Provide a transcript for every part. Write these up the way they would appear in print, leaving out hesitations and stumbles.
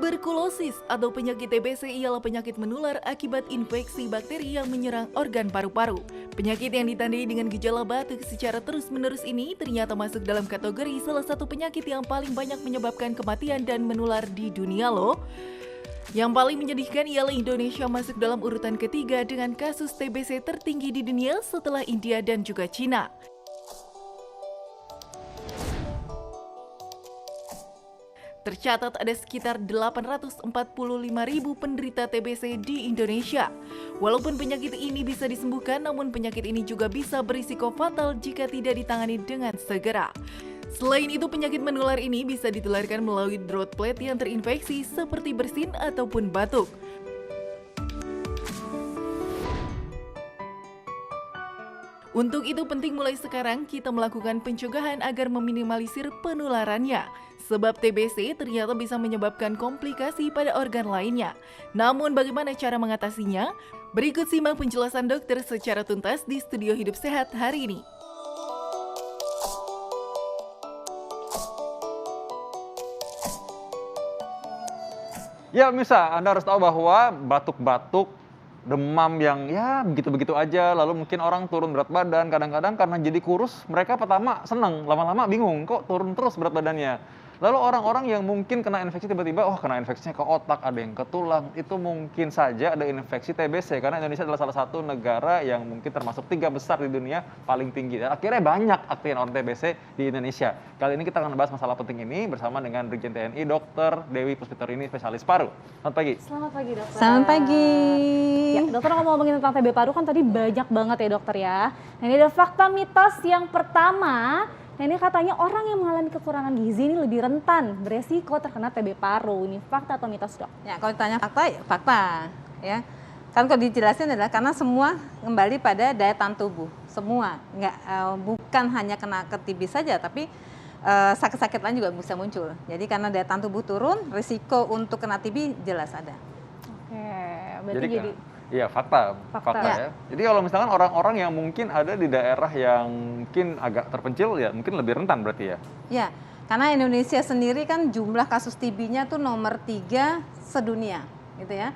Tuberkulosis atau penyakit TBC ialah penyakit menular akibat infeksi bakteri yang menyerang organ paru-paru. Penyakit yang ditandai dengan gejala batuk secara terus-menerus ini ternyata masuk dalam kategori salah satu penyakit yang paling banyak menyebabkan kematian dan menular di dunia loh. Yang paling menyedihkan ialah Indonesia masuk dalam urutan ketiga dengan kasus TBC tertinggi di dunia setelah India dan juga Cina. Tercatat ada sekitar 845.000 penderita TBC di Indonesia. Walaupun penyakit ini bisa disembuhkan, namun penyakit ini juga bisa berisiko fatal jika tidak ditangani dengan segera. Selain itu, penyakit menular ini bisa ditularkan melalui droplet yang terinfeksi seperti bersin ataupun batuk. Untuk itu penting mulai sekarang kita melakukan pencegahan agar meminimalisir penularannya. Sebab TBC ternyata bisa menyebabkan komplikasi pada organ lainnya. Namun bagaimana cara mengatasinya? Berikut simak penjelasan dokter secara tuntas di Studio Hidup Sehat hari ini. Ya, pemirsa, Anda harus tahu bahwa batuk-batuk, demam yang ya begitu-begitu aja, lalu mungkin orang turun berat badan, kadang-kadang karena jadi kurus, mereka pertama seneng, lama-lama bingung, kok turun terus berat badannya. Lalu orang-orang yang mungkin kena infeksi tiba-tiba, kena infeksinya ke otak, ada yang ke tulang, itu mungkin saja ada infeksi TBC, karena Indonesia adalah salah satu negara yang mungkin termasuk 3 besar di dunia paling tinggi. Dan akhirnya banyak aktif orang TBC di Indonesia. Kali ini kita akan membahas masalah penting ini bersama dengan Brigjen TNI Dr. Dewi Puspitorini, spesialis paru. Selamat pagi. Selamat pagi, dokter. Selamat pagi. Ya, dokter ngomongin tentang TB paru kan tadi banyak banget ya dokter ya. Nah, ini ada fakta mitos yang pertama. Nah, ini katanya orang yang mengalami kekurangan gizi ini lebih rentan beresiko terkena TB paru. Ini fakta atau mitos, dok? Ya, kalau ditanya fakta, ya fakta. Ya. Kan kalau dijelasin adalah karena semua kembali pada daya tahan tubuh. Semua, bukan hanya kena ke TB saja, tapi sakit-sakit lain juga bisa muncul. Jadi karena daya tahan tubuh turun, risiko untuk kena TB jelas ada. Oke, berarti jadi iya, fakta ya. Jadi kalau misalkan orang-orang yang mungkin ada di daerah yang mungkin agak terpencil ya mungkin lebih rentan berarti ya? Ya, karena Indonesia sendiri kan jumlah kasus TB-nya tuh nomor 3 sedunia gitu ya.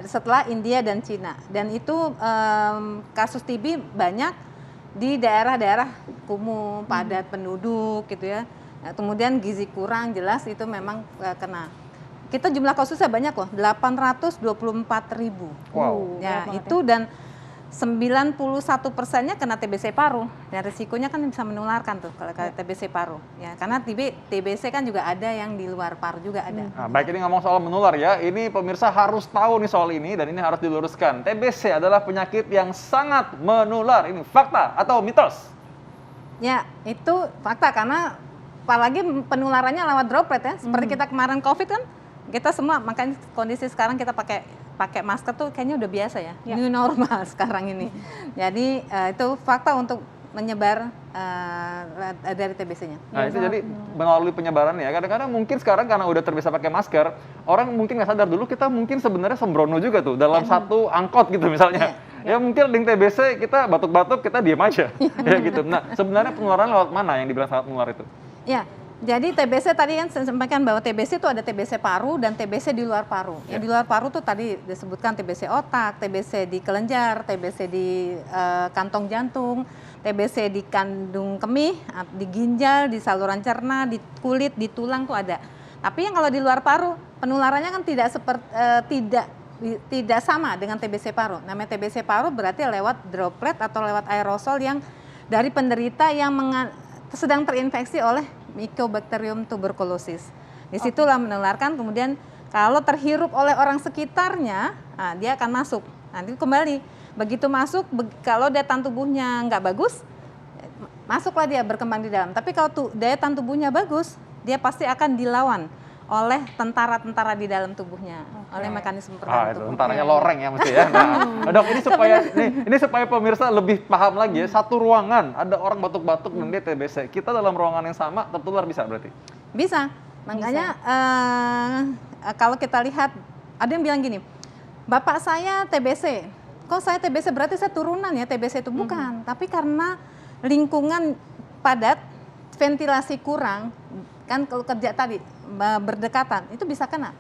Setelah India dan Cina. Dan itu kasus TB banyak di daerah-daerah kumuh, padat penduduk gitu ya. Nah, kemudian gizi kurang jelas itu memang kena. Kita jumlah kasusnya banyak loh, 824.000. Wow. Ya, itu dan 91%-nya kena TBC paru. Dan risikonya kan bisa menularkan tuh kalau TBC paru. Ya, karena TBC kan juga ada yang di luar paru juga ada. Nah, baik, ini ngomong soal menular ya. Ini pemirsa harus tahu nih soal ini dan ini harus diluruskan. TBC adalah penyakit yang sangat menular. Ini fakta atau mitos? Ya, itu fakta karena apalagi penularannya lewat droplet ya. Seperti kita kemarin COVID kan, kita semua makanya kondisi sekarang kita pakai masker tuh kayaknya udah biasa ya, new normal sekarang ini. Jadi itu fakta untuk menyebar dari TBC-nya. Nah, itu jadi melalui penyebaran ya. Kadang-kadang mungkin sekarang karena udah terbiasa pakai masker, orang mungkin nggak sadar dulu kita mungkin sebenarnya sembrono juga tuh dalam satu angkot gitu misalnya. Ya mungkin di TBC kita batuk-batuk kita diam aja ya gitu. Nah, sebenarnya penularan lewat mana yang dibilang sangat menular itu? Ya. Jadi TBC tadi yang saya sampaikan bahwa TBC itu ada TBC paru dan TBC di luar paru. Yang di luar paru tuh tadi disebutkan TBC otak, TBC di kelenjar, TBC di kantong jantung, TBC di kandung kemih, di ginjal, di saluran cerna, di kulit, di tulang tuh ada. Tapi yang kalau di luar paru penularannya kan tidak sama dengan TBC paru. Namanya TBC paru berarti lewat droplet atau lewat aerosol yang dari penderita yang sedang terinfeksi oleh Mycobacterium tuberculosis. Disitulah menularkan, kemudian kalau terhirup oleh orang sekitarnya, dia akan masuk. Nanti kembali, begitu masuk, kalau daya tahan tubuhnya nggak bagus, masuklah dia berkembang di dalam. Tapi kalau daya tahan tubuhnya bagus, dia pasti akan dilawan oleh tentara-tentara di dalam tubuhnya, oleh mekanisme pertahanan tubuh. Tentaranya loreng ya mesti ya. Nah, dok, ini supaya pemirsa lebih paham lagi ya, satu ruangan ada orang batuk-batuk dan dia TBC. Kita dalam ruangan yang sama tertular bisa berarti? Bisa. Makanya kalau kita lihat ada yang bilang gini, bapak saya TBC. Kok saya TBC berarti saya turunan ya TBC itu bukan, tapi karena lingkungan padat, ventilasi kurang, kan kalau kerja tadi berdekatan itu bisa kena.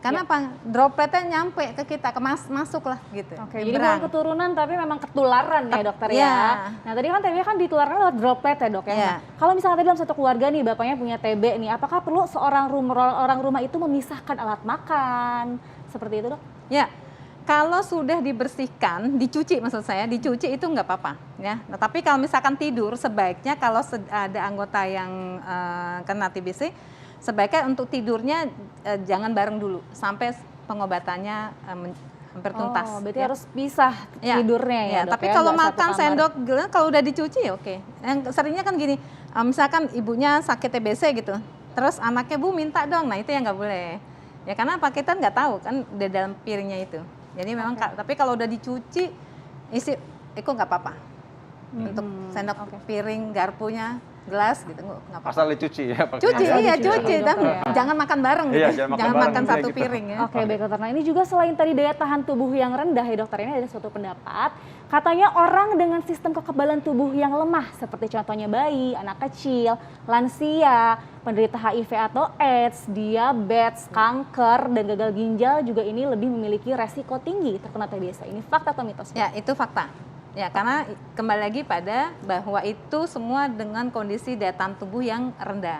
Karena apa? Dropletnya nyampe ke kita, masuk lah gitu. Oke, jadi bukan keturunan tapi memang ketularan ya dokter ya. Iya. Nah tadi kan TB kan ditularkan lewat droplet ya dok ya. Iya. Nah, kalau misalnya tadi dalam satu keluarga nih bapaknya punya TB nih, apakah perlu seorang orang rumah itu memisahkan alat makan seperti itu dok? Ya, kalau sudah dibersihkan, dicuci maksud saya, dicuci itu nggak apa-apa ya. Nah, tapi kalau misalkan tidur, sebaiknya kalau ada anggota yang kena TBC, sebaiknya untuk tidurnya jangan bareng dulu sampai pengobatannya hampir tuntas. Oh, berarti ya. harus pisah tidurnya ya, dok, tapi ya, kalau nggak satu makan kamar. sendok kalau udah dicuci ya oke. Yang seringnya kan gini, misalkan ibunya sakit TBC gitu, terus anaknya Bu minta dong, nah itu yang nggak boleh. Ya karena apa, kita nggak tahu kan di dalam piringnya itu. Jadi memang tapi kalau udah dicuci isi itu nggak apa-apa. Untuk sendok, piring, garpunya, gelas gitu nggak apa-apa. Asal dicuci ya. pakai. Cuci, Asal iya dicuci, cuci, dok, tapi ya. jangan makan bareng Iya, gitu. jangan makan Jangan bareng makan juga satu gitu. piring ya. Oke baik dokter, nah ini juga selain tadi daya tahan tubuh yang rendah ya dokter, ini ada suatu pendapat katanya orang dengan sistem kekebalan tubuh yang lemah seperti contohnya bayi, anak kecil, lansia, penderita HIV atau AIDS, diabetes, kanker, dan gagal ginjal juga ini lebih memiliki resiko tinggi terkena TBC. Ini fakta atau mitos? Ya itu fakta. Ya karena kembali lagi pada bahwa itu semua dengan kondisi daya tahan tubuh yang rendah.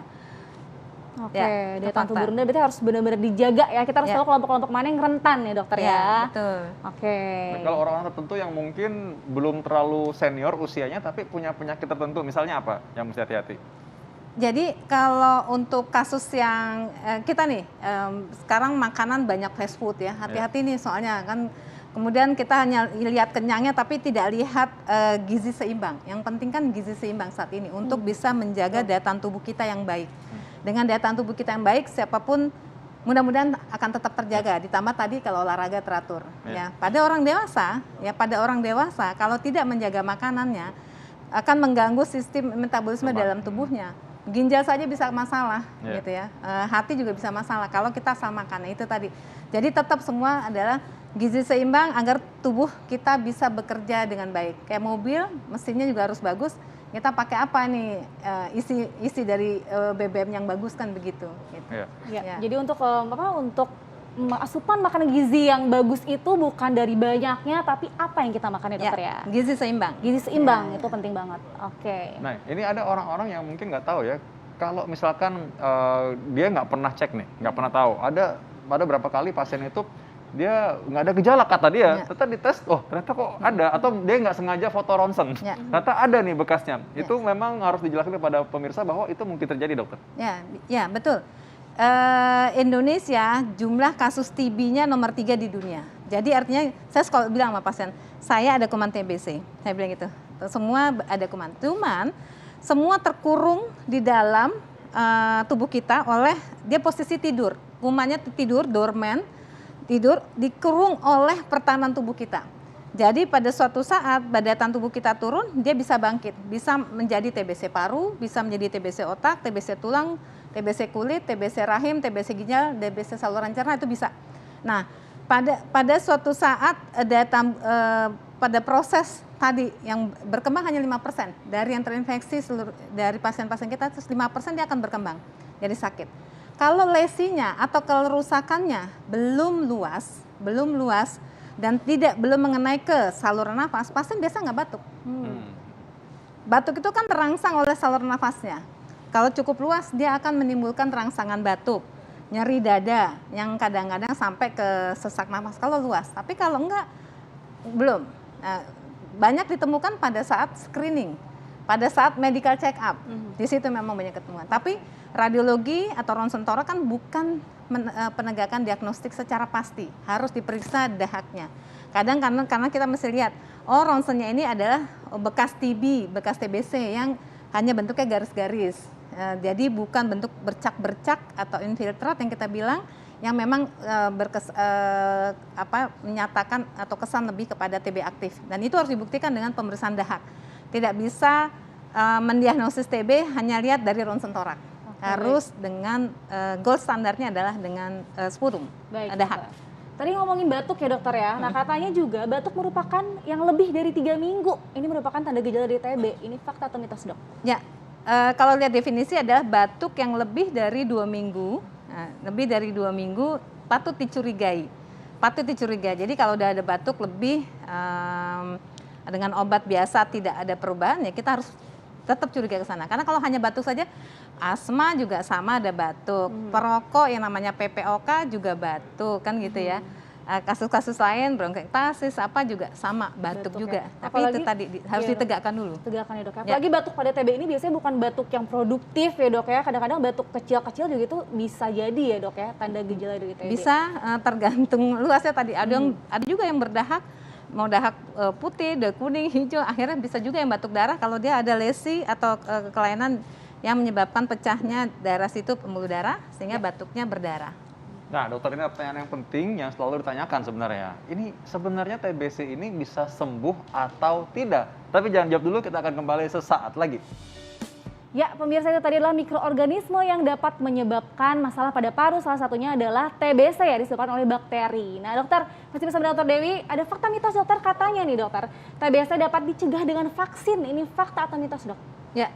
Oke, Ya, daya itu tahan tubuh fakta. rendah berarti harus benar-benar dijaga ya. Kita harus Ya. tahu kelompok-kelompok mana yang rentan ya dokter ya. Ya, betul. Oke. Nah, kalau orang-orang tertentu yang mungkin belum terlalu senior usianya tapi punya penyakit tertentu, misalnya apa yang mesti hati-hati? Jadi kalau untuk kasus yang kita nih sekarang makanan banyak fast food ya, hati-hati nih soalnya kan kemudian kita hanya lihat kenyangnya tapi tidak lihat gizi seimbang. Yang penting kan gizi seimbang saat ini untuk bisa menjaga daya tahan tubuh kita yang baik. Dengan daya tahan tubuh kita yang baik, siapapun mudah-mudahan akan tetap terjaga. Ditambah tadi kalau olahraga teratur. Ya, pada orang dewasa kalau tidak menjaga makanannya akan mengganggu sistem metabolisme dalam tubuhnya. Ginjal saja bisa masalah, gitu ya. Hati juga bisa masalah kalau kita salah makan. Itu tadi. Jadi tetap semua adalah gizi seimbang agar tubuh kita bisa bekerja dengan baik. Kayak mobil, mesinnya juga harus bagus. Kita pakai apa nih isi dari BBM yang bagus kan begitu. Gitu. Iya. Ya. Jadi untuk untuk asupan makanan gizi yang bagus itu bukan dari banyaknya, tapi apa yang kita makan ya dokter ya? Gizi seimbang. Gizi seimbang itu penting banget. Oke. Nah, ini ada orang-orang yang mungkin nggak tahu ya, kalau misalkan dia nggak pernah cek nih, nggak pernah tahu. Ada berapa kali pasien itu dia nggak ada gejala kata dia, ternyata dites, oh ternyata kok ada, atau dia nggak sengaja foto ronsen, ternyata ada nih bekasnya. Itu memang harus dijelaskan kepada pemirsa bahwa itu mungkin terjadi dokter. Ya betul. Indonesia jumlah kasus TB-nya nomor 3 di dunia. Jadi artinya saya kalau bilang sama pasien, saya ada kuman TBC, saya bilang gitu. Semua ada kuman, cuman semua terkurung di dalam tubuh kita oleh dia posisi tidur, kumannya tidur, dorman, tidur dikurung oleh pertahanan tubuh kita. Jadi pada suatu saat daya tahan tubuh kita turun, dia bisa bangkit, bisa menjadi TBC paru, bisa menjadi TBC otak, TBC tulang, TBC kulit, TBC rahim, TBC ginjal, TBC saluran cerna itu bisa. Nah, pada suatu saat pada proses tadi yang berkembang hanya 5% dari yang terinfeksi dari pasien-pasien kita, terus 5% dia akan berkembang jadi sakit. Kalau lesinya atau kerusakannya belum luas dan belum mengenai ke saluran nafas, pasien biasa nggak batuk. Batuk itu kan terangsang oleh saluran nafasnya. Kalau cukup luas, dia akan menimbulkan rangsangan batuk, nyeri dada, yang kadang-kadang sampai ke sesak nafas kalau luas. Tapi kalau enggak, belum. Nah, banyak ditemukan pada saat screening, pada saat medical check up. Di situ memang banyak ketemuan. Tapi radiologi atau ronsen torak kan bukan penegakan diagnostik secara pasti, harus diperiksa dahaknya. Kadang karena kita mesti lihat, oh ronsennya ini adalah bekas TB, bekas TBC yang hanya bentuknya garis-garis. Jadi bukan bentuk bercak-bercak atau infiltrat yang kita bilang, yang memang menyatakan atau kesan lebih kepada TB aktif. Dan itu harus dibuktikan dengan pemeriksaan dahak. Tidak bisa mendiagnosis TB hanya lihat dari ronsen torak. Harus dengan gold standarnya adalah dengan sputum, dahak. Tadi ngomongin batuk ya dokter ya. Nah katanya juga batuk merupakan yang lebih dari 3 minggu. Ini merupakan tanda gejala dari TB. Ini fakta atau mitos dok? Ya, kalau lihat definisi adalah batuk yang lebih dari 2 minggu. Nah, lebih dari 2 minggu patut dicurigai. Patut dicurigai. Jadi kalau udah ada batuk lebih dengan obat biasa tidak ada perubahan, ya kita harus tetap curiga ke sana. Karena kalau hanya batuk saja, asma juga sama ada batuk. Perokok yang namanya PPOK juga batuk, kan gitu ya. Kasus-kasus lain bronkiolitis apa juga sama batuk juga. Ya. Tapi Apalagi, itu tadi harus ditegakkan dulu. Tegakkan ya dok ya. Ya. Apalagi batuk pada TB ini biasanya bukan batuk yang produktif ya dok ya. Kadang-kadang batuk kecil-kecil juga itu bisa jadi ya dok ya tanda gejala dari TB. Bisa tergantung luasnya tadi. Ada juga yang berdahak, mau dahak putih, dahak kuning, hijau, akhirnya bisa juga yang batuk darah kalau dia ada lesi atau kelainan yang menyebabkan pecahnya daerah situ pembuluh darah sehingga batuknya berdarah. Nah, dokter, ini pertanyaan yang penting yang selalu ditanyakan sebenarnya. Ini sebenarnya TBC ini bisa sembuh atau tidak? Tapi jangan jawab dulu, kita akan kembali sesaat lagi. Ya, pemirsa, itu tadi adalah mikroorganisme yang dapat menyebabkan masalah pada paru. Salah satunya adalah TBC ya, disebabkan oleh bakteri. Nah dokter, masih bersama Dokter Dewi, ada fakta mitos dokter, katanya nih dokter, TBC dapat dicegah dengan vaksin. Ini fakta atau mitos dok? Ya,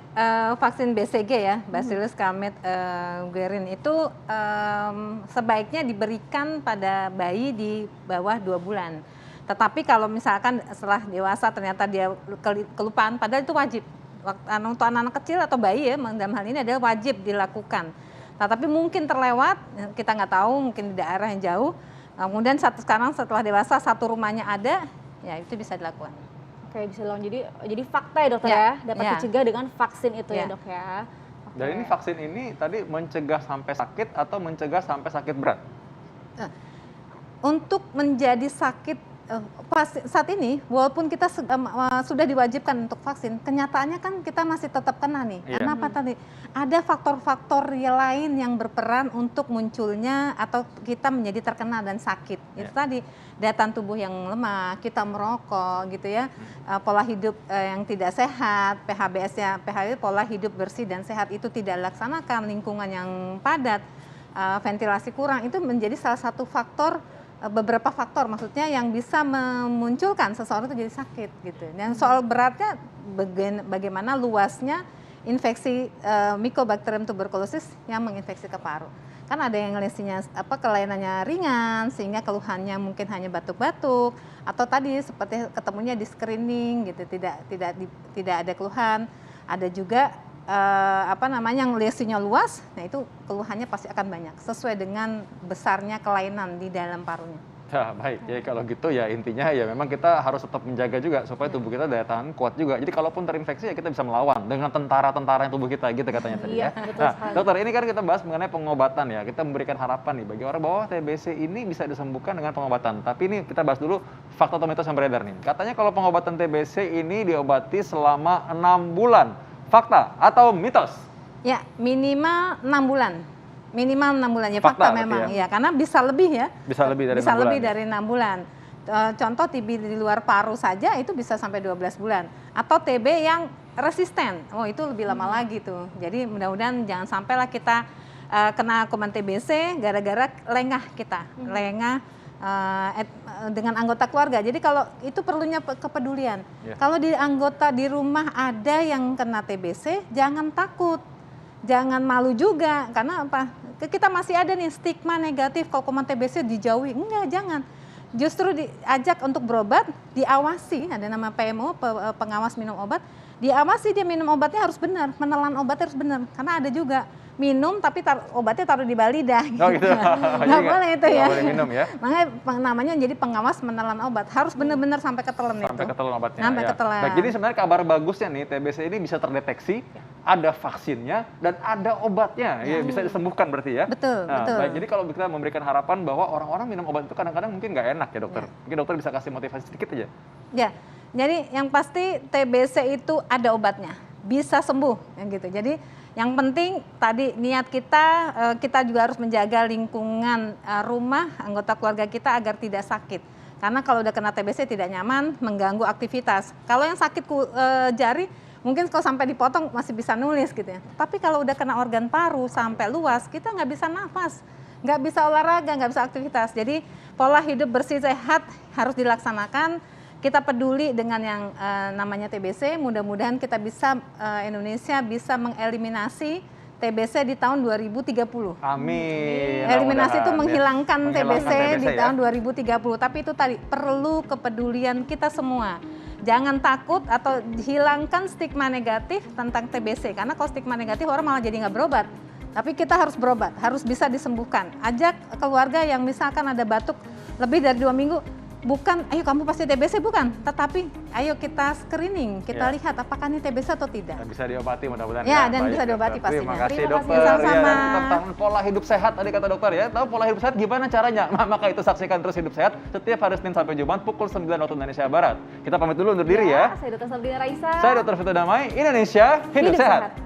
vaksin BCG ya, Bacillus Calmette-Guerin itu sebaiknya diberikan pada bayi di bawah 2 bulan. Tetapi kalau misalkan setelah dewasa ternyata dia kelupaan, padahal itu wajib. Untuk anak-anak kecil atau bayi ya, dalam hal ini adalah wajib dilakukan. Nah, tapi mungkin terlewat, kita nggak tahu, mungkin di daerah yang jauh. Kemudian sekarang setelah dewasa satu rumahnya ada, ya itu bisa dilakukan. Oke, bisa dilakukan. Jadi fakta ya dokter ya, dapat dicegah dengan vaksin itu ya dok ya. Oke. Dan ini vaksin ini tadi mencegah sampai sakit atau mencegah sampai sakit berat? Untuk menjadi sakit saat ini, walaupun kita sudah diwajibkan untuk vaksin, kenyataannya kan kita masih tetap kena nih. Iya. Karena apa tadi? Ada faktor-faktor lain yang berperan untuk munculnya atau kita menjadi terkena dan sakit. Itu tadi, daya tahan tubuh yang lemah, kita merokok gitu ya, pola hidup yang tidak sehat, PHBS-nya, pola hidup bersih dan sehat itu tidak dilaksanakan, lingkungan yang padat, ventilasi kurang, itu menjadi salah satu faktor, beberapa faktor maksudnya yang bisa memunculkan seseorang itu jadi sakit gitu. Dan soal beratnya bagaimana luasnya infeksi Mycobacterium tuberculosis yang menginfeksi ke paru. Kan ada yang lesinya kelainannya ringan sehingga keluhannya mungkin hanya batuk-batuk atau tadi seperti ketemunya di screening gitu, tidak ada keluhan. Ada juga yang lesinya luas, nah itu keluhannya pasti akan banyak sesuai dengan besarnya kelainan di dalam parunya. Ya, baik. Jadi kalau gitu ya intinya ya memang kita harus tetap menjaga juga supaya tubuh kita daya tahan kuat juga. Jadi kalaupun terinfeksi ya kita bisa melawan dengan tentara-tentara yang tubuh kita gitu katanya tadi ya. Nah, dokter, ini kan kita bahas mengenai pengobatan ya. Kita memberikan harapan nih bagi orang bahwa TBC ini bisa disembuhkan dengan pengobatan. Tapi ini kita bahas dulu fakta atau mitos yang beredar nih. Katanya kalau pengobatan TBC ini diobati selama 6 bulan. Fakta atau mitos? Ya, minimal 6 bulan. Minimal 6 bulan ya, fakta memang ya, karena bisa lebih ya. Bisa lebih dari 6 bulan. Bisa lebih dari 6 bulan. Contoh TB di luar paru saja itu bisa sampai 12 bulan. Atau TB yang resisten. Oh, itu lebih lama lagi tuh. Jadi mudah-mudahan jangan sampailah kita kena kuman TBC gara-gara lengah kita. Lengah dengan anggota keluarga. Jadi kalau itu perlunya kepedulian. Kalau di anggota di rumah ada yang kena TBC, jangan takut. Jangan malu juga, karena apa? Kita masih ada nih stigma negatif kalau kuman TBC dijauhi. Enggak, jangan. Justru diajak untuk berobat, diawasi, ada nama PMO, pengawas minum obat, diawasi dia minum obatnya harus benar, menelan obatnya harus benar. Karena ada juga minum tapi obatnya taruh di balidah. Oh gitu. Nggak boleh itu ya. Nggak boleh minum ya. Makanya namanya jadi pengawas menelan obat. Harus benar-benar sampai ketelan itu. Sampai ketelan obatnya. Sampai ketelan. Nah, jadi sebenarnya kabar bagusnya nih, TBC ini bisa terdeteksi, ada vaksinnya dan ada obatnya. Ya, bisa disembuhkan berarti ya. Betul, betul. Baik, jadi kalau kita memberikan harapan bahwa orang-orang minum obat itu kadang-kadang mungkin nggak enak ya dokter. Mungkin dokter bisa kasih motivasi sedikit aja. Ya, jadi yang pasti TBC itu ada obatnya, bisa sembuh, gitu. Jadi yang penting tadi niat kita juga harus menjaga lingkungan rumah, anggota keluarga kita agar tidak sakit. Karena kalau udah kena TBC tidak nyaman, mengganggu aktivitas. Kalau yang sakit jari, mungkin kalau sampai dipotong masih bisa nulis gitu ya. Tapi kalau udah kena organ paru sampai luas, kita nggak bisa nafas, nggak bisa olahraga, nggak bisa aktivitas. Jadi pola hidup bersih sehat harus dilaksanakan. Kita peduli dengan yang namanya TBC, mudah-mudahan kita bisa Indonesia bisa mengeliminasi TBC di tahun 2030. Amin. Eliminasi itu Mudah-mudahan, ya. menghilangkan TBC di ya. tahun 2030. Tapi itu tadi perlu kepedulian kita semua. Jangan takut atau hilangkan stigma negatif tentang TBC. Karena kalau stigma negatif orang malah jadi nggak berobat. Tapi kita harus berobat, harus bisa disembuhkan. Ajak keluarga yang misalkan ada batuk lebih dari 2 minggu, bukan, ayo kamu pasti TBC, bukan. Tetapi ayo kita screening, kita Ya. lihat apakah ini TBC atau tidak. Dan bisa diobati mudah-mudahan. Ya, dan Baik, bisa diobati dokter. pastinya. Terima kasih Terima dokter. kasih, sama-sama. Ya, tentang pola hidup sehat tadi kata dokter ya. Tahu pola hidup sehat gimana caranya? Maka itu saksikan terus Hidup Sehat setiap hari Senin sampai Jumat pukul 9 waktu Indonesia Barat. Kita pamit dulu undur diri ya. Saya Dr. Sabrina Raisa. Saya Dr. Vito Damai, Indonesia Hidup Sehat.